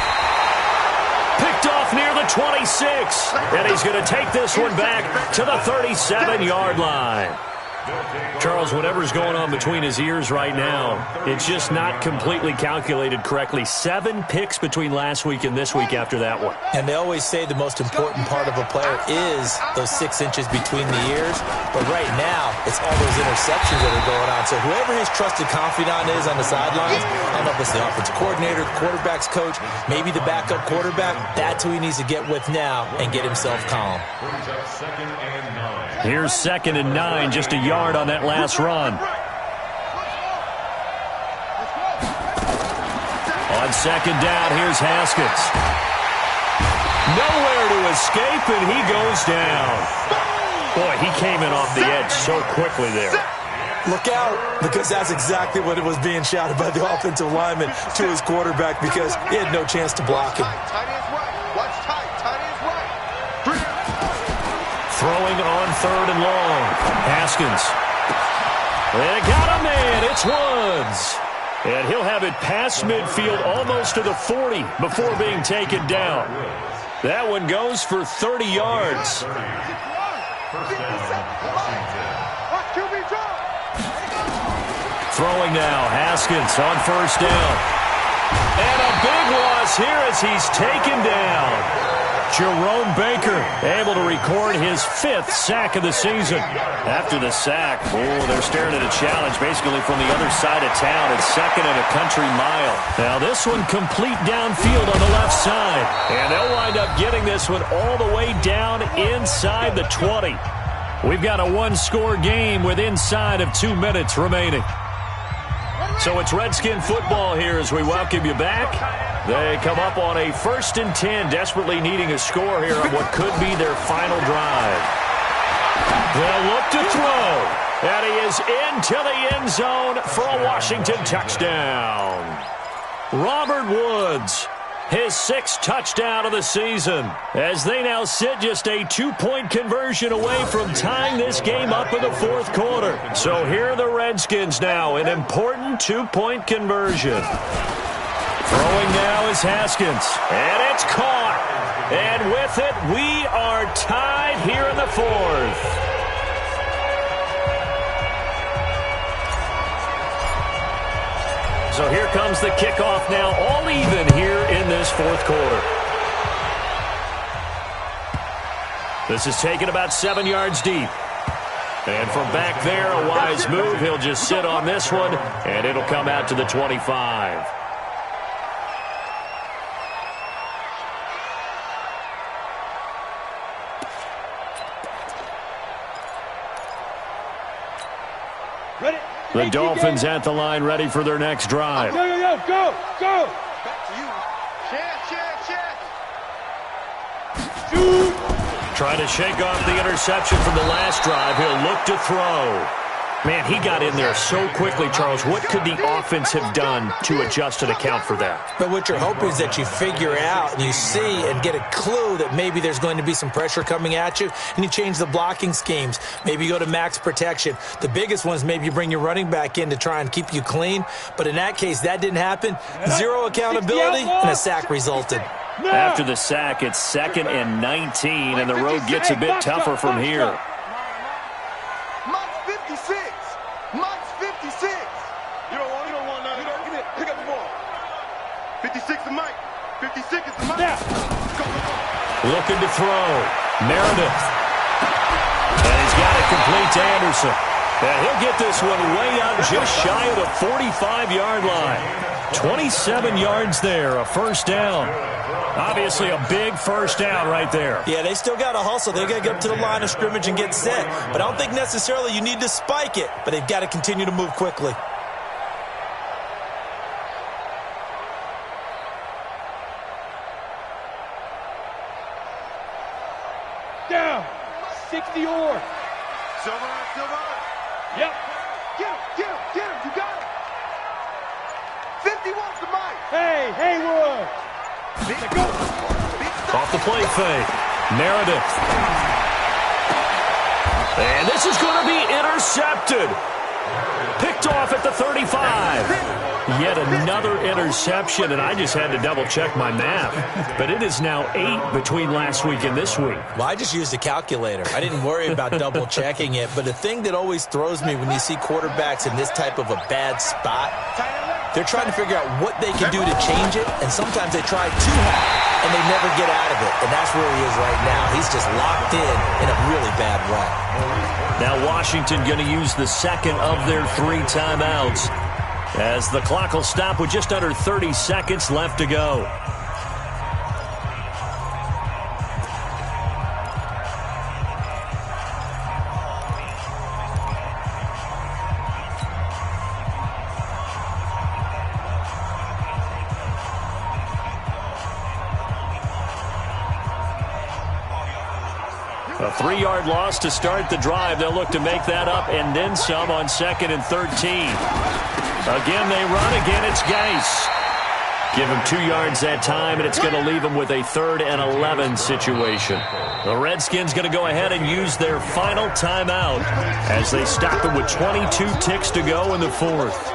Picked off near the 26. And he's going to take this one back to the 37-yard line. Charles, whatever's going on between his ears right now, it's just not completely calculated correctly. 7 picks between last week and this week after that one. And they always say the most important part of a player is those 6 inches between the ears. But right now, it's all those interceptions that are going on. So whoever his trusted confidant is on the sidelines, I don't know if it's the offensive coordinator, the quarterback's coach, maybe the backup quarterback, that's who he needs to get with now and get himself calm. Here's 2nd and 9, just a yard on that last run. On 2nd down, here's Haskins. Nowhere to escape, and he goes down. Boy, he came in off the edge so quickly there. Look out, because that's exactly what it was being shouted by the offensive lineman to his quarterback, because he had no chance to block him. Tight end's right. Watch tight. Tight end's right. Throwing on 3rd and long. Haskins. They got a man. It's Woods. And he'll have it past midfield almost to the 40 before being taken down. That one goes for 30 yards. Throwing now. Haskins on 1st down. And a big loss here as he's taken down. Jerome Baker able to record his 5th sack of the season. After the sack, they're staring at a challenge basically from the other side of town. It's 2nd and a country mile. Now this one complete downfield on the left side. And they'll wind up getting this one all the way down inside the 20. We've got a 1-score game with inside of 2 minutes remaining. So it's Redskin football here as we welcome you back. They come up on a 1st and 10, desperately needing a score here on what could be their final drive. They'll look to throw, and he is into the end zone for a Washington touchdown. Robert Woods, his 6th touchdown of the season, as they now sit just a 2-point conversion away from tying this game up in the 4th quarter. So here are the Redskins now, an important 2-point conversion. Throwing now is Haskins, and it's caught. And with it, we are tied here in the 4th. So here comes the kickoff now, all even here in this fourth quarter. This is taken about 7 yards deep. And from back there, a wise move. He'll just sit on this one, and it'll come out to the 25. Ready? The Dolphins at the line, ready for their next drive. Go, go, go, go, go. Back to you. Chance. Shoot. Trying to shake off the interception from the last drive. He'll look to throw. Man, he got in there so quickly, Charles. What could the offense have done to adjust and account for that? But what you're hoping is that you figure out and you see and get a clue that maybe there's going to be some pressure coming at you, and you change the blocking schemes. Maybe you go to max protection. The biggest one is maybe you bring your running back in to try and keep you clean. But in that case, that didn't happen. Zero accountability, and a sack resulted. After the sack, it's 2nd and 19, and the road gets a bit tougher from here. Mike's 56. Mike's 56. You don't want none. Get it. Pick up the ball. 56 to Mike. 56 is to Mike. Yeah. Go. Looking to throw. Meredith. And he's got it complete to Anderson. And he'll get this one way out just shy of the 45-yard line. 27 yards there, a first down. Obviously a big first down right there. Yeah, they still got to hustle. They got to get up to the line of scrimmage and get set. But I don't think necessarily you need to spike it. But they've got to continue to move quickly. Down. 60 or. Silver. Yep. Get him. You got him. 51 to Mike. Hey, Haywood. Go. Off the play fake. Meredith. And this is going to be intercepted. Picked off at the 35. Yet another interception, and I just had to double-check my math. But it is now 8 between last week and this week. Well, I just used a calculator. I didn't worry about double-checking it. But the thing that always throws me when you see quarterbacks in this type of a bad spot, they're trying to figure out what they can do to change it, and sometimes they try too hard, and they never get out of it. And that's where he is right now. He's just locked in a really bad run. Now Washington going to use the second of their 3 timeouts, as the clock will stop with just under 30 seconds left to go. A 3-yard loss to start the drive. They'll look to make that up and then some on 2nd and 13. Again, they run. Again, it's Geis. Give him 2 yards that time, and it's going to leave him with a 3rd and 11 situation. The Redskins going to go ahead and use their final timeout as they stop it with 22 ticks to go in the 4th.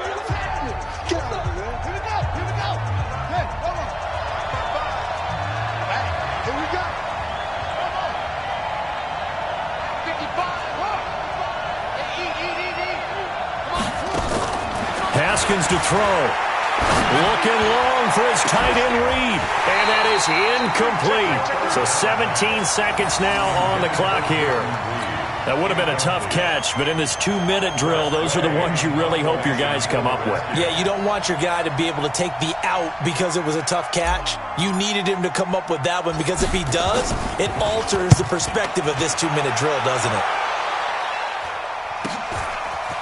Haskins to throw. Looking long for his tight end read. And that is incomplete. So 17 seconds now on the clock here. That would have been a tough catch, but in this 2-minute drill, those are the ones you really hope your guys come up with. Yeah, you don't want your guy to be able to take the out because it was a tough catch. You needed him to come up with that one, because if he does, it alters the perspective of this 2-minute drill, doesn't it?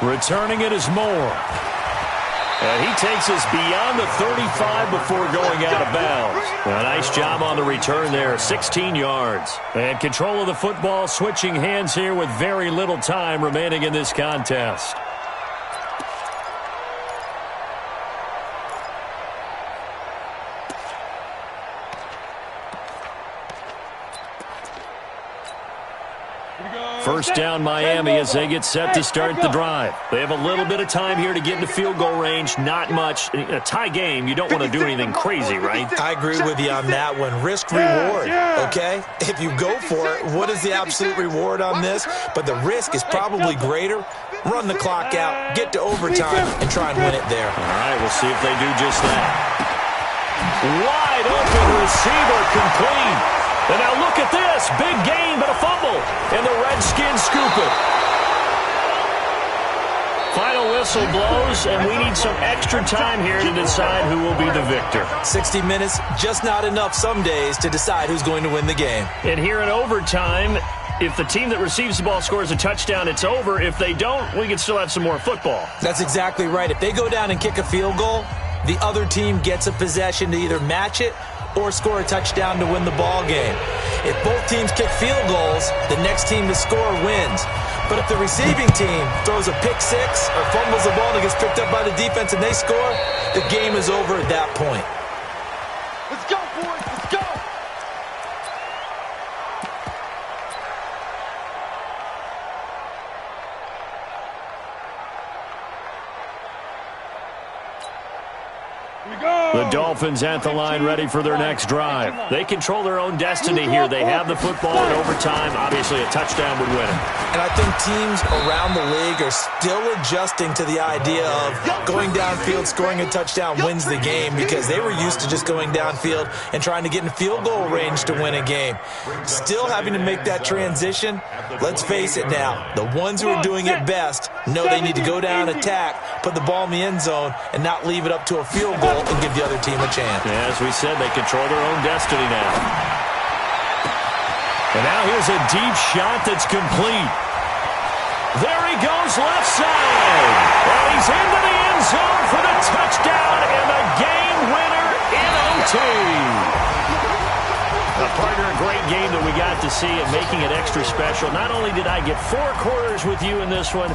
Returning it is Moore. And he takes us beyond the 35 before going out of bounds. A nice job on the return there, 16 yards. And control of the football, switching hands here with very little time remaining in this contest. First down Miami as they get set to start the drive. They have a little bit of time here to get into field goal range. Not much. In a tie game, you don't want to do anything crazy, right? I agree with you on that one. Risk reward, okay? If you go for it, what is the absolute reward on this? But the risk is probably greater. Run the clock out, get to overtime, and try and win it there. All right, we'll see if they do just that. Wide open receiver complete. And now look at this. Big gain, but a fumble. And the Redskins scoop it. Final whistle blows, and we need some extra time here to decide who will be the victor. 60 minutes, just not enough some days to decide who's going to win the game. And here in overtime, if the team that receives the ball scores a touchdown, it's over. If they don't, we can still have some more football. That's exactly right. If they go down and kick a field goal, the other team gets a possession to either match it or score a touchdown to win the ball game. If both teams kick field goals, the next team to score wins. But if the receiving team throws a pick six or fumbles the ball and gets picked up by the defense and they score, the game is over at that point. Let's go, boys. Let's go. The Dolphins at the line ready for their next drive. They control their own destiny here. They have the football in overtime. Obviously, a touchdown would win it. And I think teams around the league are still adjusting to the idea of going downfield, scoring a touchdown wins the game because they were used to just going downfield and trying to get in field goal range to win a game. Still having to make that transition. Let's face it now, the ones who are doing it best know they need to go down, attack, put the ball in the end zone, and not leave it up to a field goal and give the other team a chance. As we said, they control their own destiny now. And now here's a deep shot that's complete. There he goes left side. And he's into the end zone for the touchdown and the game winner in OT. Partner, a great game that we got to see and making it extra special. Not only did I get 4 quarters with you in this one,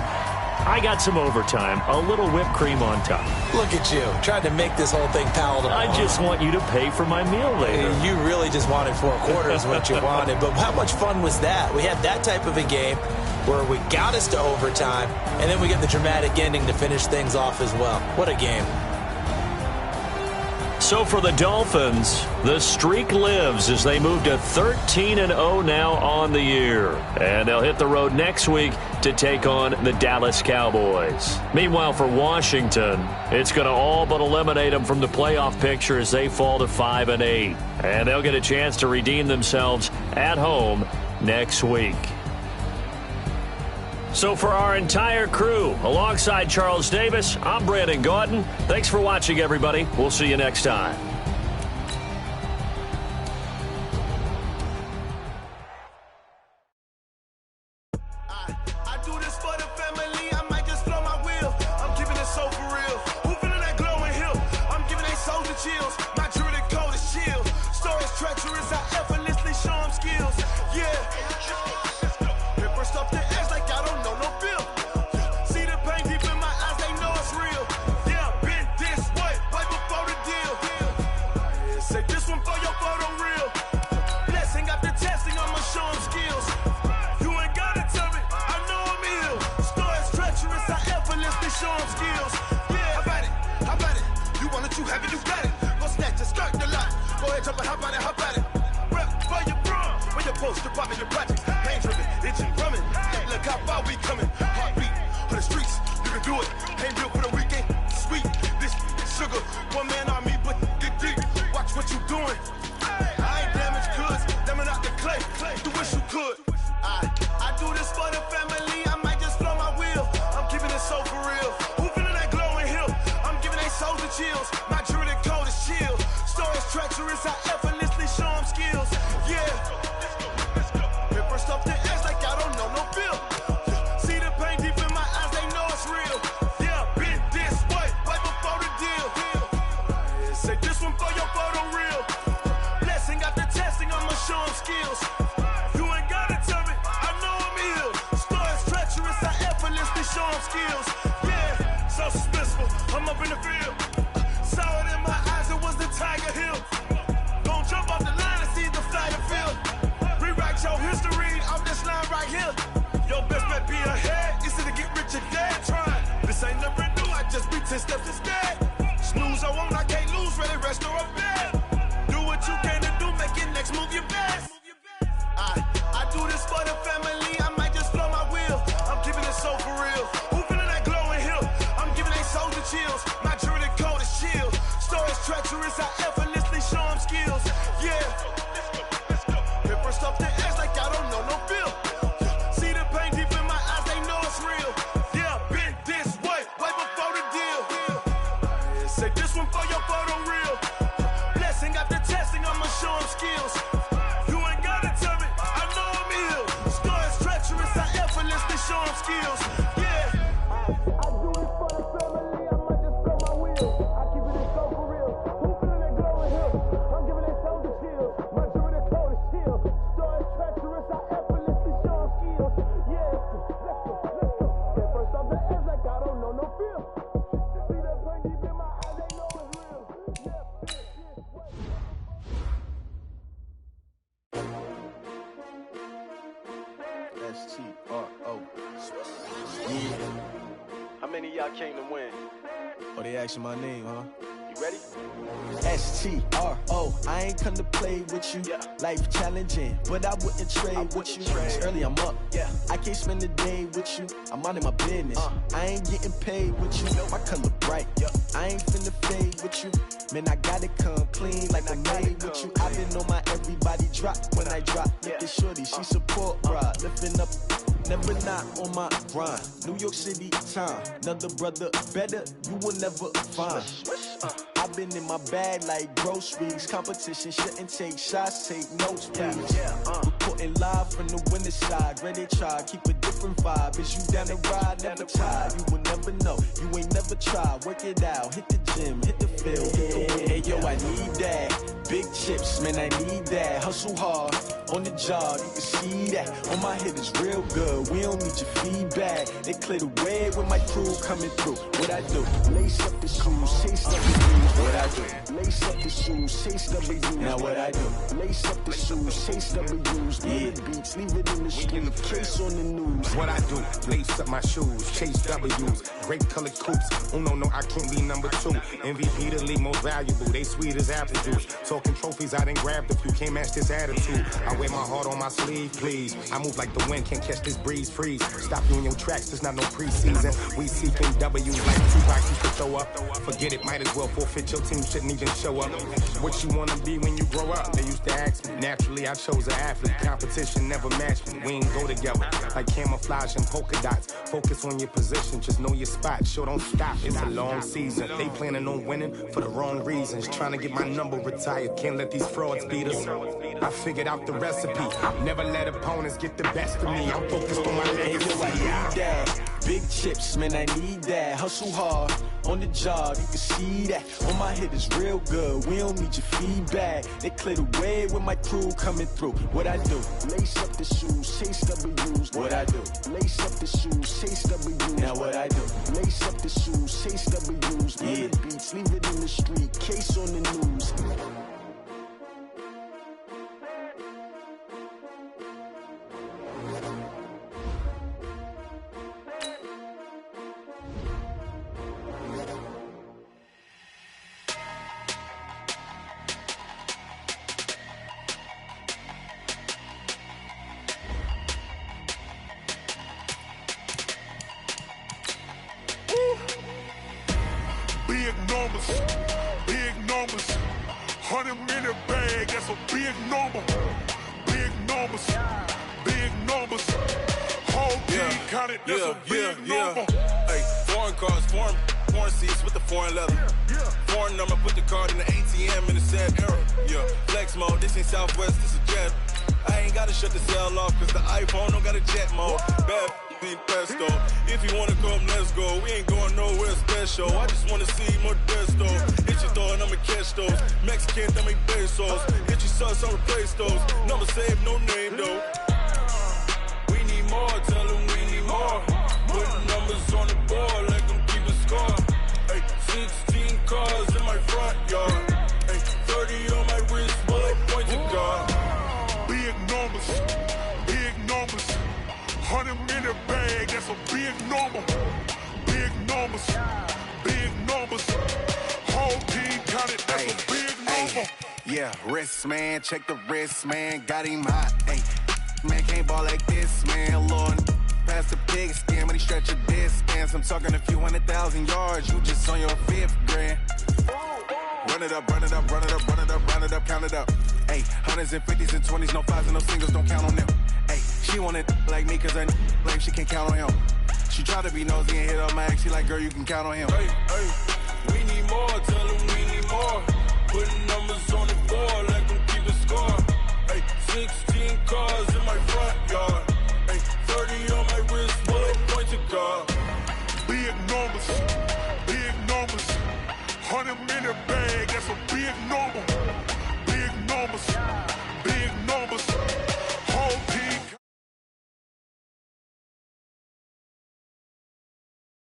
I got some overtime, a little whipped cream on top. Look at you, trying to make this whole thing palatable. I just want you to pay for my meal later. You really just wanted 4 quarters what you wanted, but how much fun was that? We had that type of a game where we got us to overtime, and then we get the dramatic ending to finish things off as well. What a game. So for the Dolphins, the streak lives as they move to 13-0 now on the year. And they'll hit the road next week to take on the Dallas Cowboys. Meanwhile, for Washington, it's going to all but eliminate them from the playoff picture as they fall to 5-8. And they'll get a chance to redeem themselves at home next week. So for our entire crew, alongside Charles Davis, I'm Brandon Gautin. Thanks for watching, everybody. We'll see you next time. I do this for the family. I might just blow my wheel. I'm keeping it so for real. Who feeling that glowing hill? I'm giving they souls the chills. My druid code is chill. Stories treacherous. I effortlessly show them skills. Yeah. Paper stuff the edge like I don't know no bill. See the pain deep in my eyes, they know it's real. Yeah, been this way, way before the deal. Say this one for your photo real. Blessing after testing, I'ma show them skills. You ain't gotta tell me, I know I'm ill. Stories treacherous, I effortlessly show them skills. Yeah, how about it? You want it, you have it, you got it. Go snatch your skirt, the lot. Go ahead, jump it, how about it? Rep for your bro, when your poster popping your project. Pain driven, itching, drumming. Hey, look how far we coming. Heartbeat on the streets, you can do it. Ain't built for the weekend, sweet. This sugar, one man army, but get deep. Watch what you doing. I ain't damaged goods, damn out the clay. You wish you could. I do this for the family. I might just blow my wheel. I'm keeping it so for real. Who feeling that glowing hill? I'm giving they souls the chills. My druid code is chill. Stories treacherous. I effortlessly show them skills. Yeah. Paper stuff the edge like I don't know no bill. See the pain deep in my eyes, they know it's real. Yeah, been this way, way before the deal. Say this one for your photo real. Blessing after testing, I'ma show them skills. You ain't gotta tell me, I know I'm ill. Stories treacherous, I effortlessly show them skills. Yeah, so suspenseful, I'm up in the field. Saw it in my eyes, it was the Tiger Hill. Don't jump off the line and see the flyer field. Rewrite your history off this line right here. Your instead. Snooze, I won't, I can't lose, ready, rest or a bed. Do what you can to do, make your next move your best. I do this for the family, I might just blow my wheel. I'm keeping it so for real. Who feeling that glowing hill? I'm giving they soldier chills. My jewelry code is chill. Stories treacherous, I effortlessly show them skills. Yeah. Hit first off the edge like I don't know no feel. See the pain deep in my eyes, they know it's real. Yeah, been this way before the deal. Say this one for your photo reel. Blessing after testing, I'ma show them skills. You ain't gotta tell me, I know I'm ill. Stories treacherous, I effortlessly show them skills. Yeah. I do this for the family, I might just blow my wheel. I keep it so for real. Who feeling that glowing hill? I'm giving they soldier chills. My jewelry code is chill. Stories treacherous, I effortlessly show them skills. Yeah, let's go. Hit first off the edge like I don't know no feel. See that pain deep in my eyes, they know it's real. Yeah, S-T-R-O. Yeah. How many of y'all came to win? Oh, they asking my name, huh? You ready? S-T-R-O. I ain't come to play with you. Yeah. Life challenging, but I wouldn't trade with you. It's early, I'm up. Yeah. I can't spend the day with you. I'm minding my business. I ain't getting paid with you. My color bright. Yeah. I ain't finna fade with you. Man, I gotta come clean like I made with you. I been on my everybody drop when I drop. Look at shorty, she support broad. Lifting up, never not on my grind. New York City time. Another brother better, you will never find. I've been in my bag like groceries. Competition shouldn't take shots, take notes, please. Reporting live from the winter side. Ready to try, keep a different vibe. Is you down the ride, never tired. You will never know, you ain't never tried. Work it out, hit the gym, hit the field, hit the wind. Hey yo, I need that. Big chips, man, I need that. Hustle hard, on the job, you can see that. On my hit is real good, we don't need your feedback. They clear the way with my crew coming through. What I do? Lace up the shoes, chase up the blues. What I do? Lace up the shoes, chase W's. Now what I do? Lace up the shoes, chase W's. Yeah, beats, leave it in the street, case on the news. What I do? Lace up my shoes, chase W's. Great colored coops. Oh no, I can't be number 2. MVP the league most valuable. They sweet as apple juice. Talking trophies, I done grabbed a few. Can't match this attitude. I wear my heart on my sleeve, please. I move like the wind, can't catch this breeze, freeze. Stop you in your tracks, there's not no preseason. We seeking W's like Tupac used to throw up. Forget it, might as well forfeit. Your team shouldn't even show up. What you wanna be when you grow up? They used to ask me. Naturally, I chose an athlete. Competition never matched me. We ain't go together like camouflage and polka dots. Focus on your position, just know your spot. Sure, don't stop. It's a long season. They planning on winning for the wrong reasons. Trying to get my number retired. Can't let these frauds beat us. I figured out the recipe. Never let opponents get the best of me. I'm focused on my legacy. I need that. Big chips, man, I need that. Hustle hard, on the job, you can see that. On my hit is real good, we don't need your feedback. They clear the way with my crew coming through. What I do? Lace up the shoes, chase W's. What I do? Lace up the shoes, chase W's. Now what I do? Lace up the shoes, chase W's. Yeah, beats, leave it in the street, case on the news. Big numbers, 100-minute bag, that's a big number. Big numbers, whole team counted, that's a big number. Hey, foreign cars, foreign seats with the foreign leather. Foreign number, put the card in the ATM in the sad era. Yeah, flex mode, this ain't Southwest, this a jet. I ain't gotta shut the cell off, cause the iPhone don't got a jet mode. Bad pesto. If you wanna come, let's go. We ain't going nowhere special. I just wanna see Modesto. Hit your door and I'ma catch those. Mexican, that make pesos. Hit your sus, I'll replace those. Number saved, no name though. We need more, tell them we need more. Putting numbers on the board like I'm keeping score. Hey, 16 cars in my front yard. Hey, 30 on my wrist, while I point to God. Big numbers, 100-minute bag, that's a big number. Big numbers, Yeah, wrist, man, check the wrist, man, got him hot. Hey, man, can't ball like this, man, Lord. Past the pig skin, but he stretch a distance. I'm talking a few 100,000 yards, you just on your 5th grand. Run it up, run it up, run it up, run it up, run it up, count it up. Hey, hundreds and 50s and 20s, no 5s and no singles, don't count on them. Hey, she want it like me, cause her like she can't count on him. She try to be nosy and hit up my ex, she like, girl, you can count on him. Hey, hey, we need more, tell them we need more. Putting numbers on the board like I'm keeping score.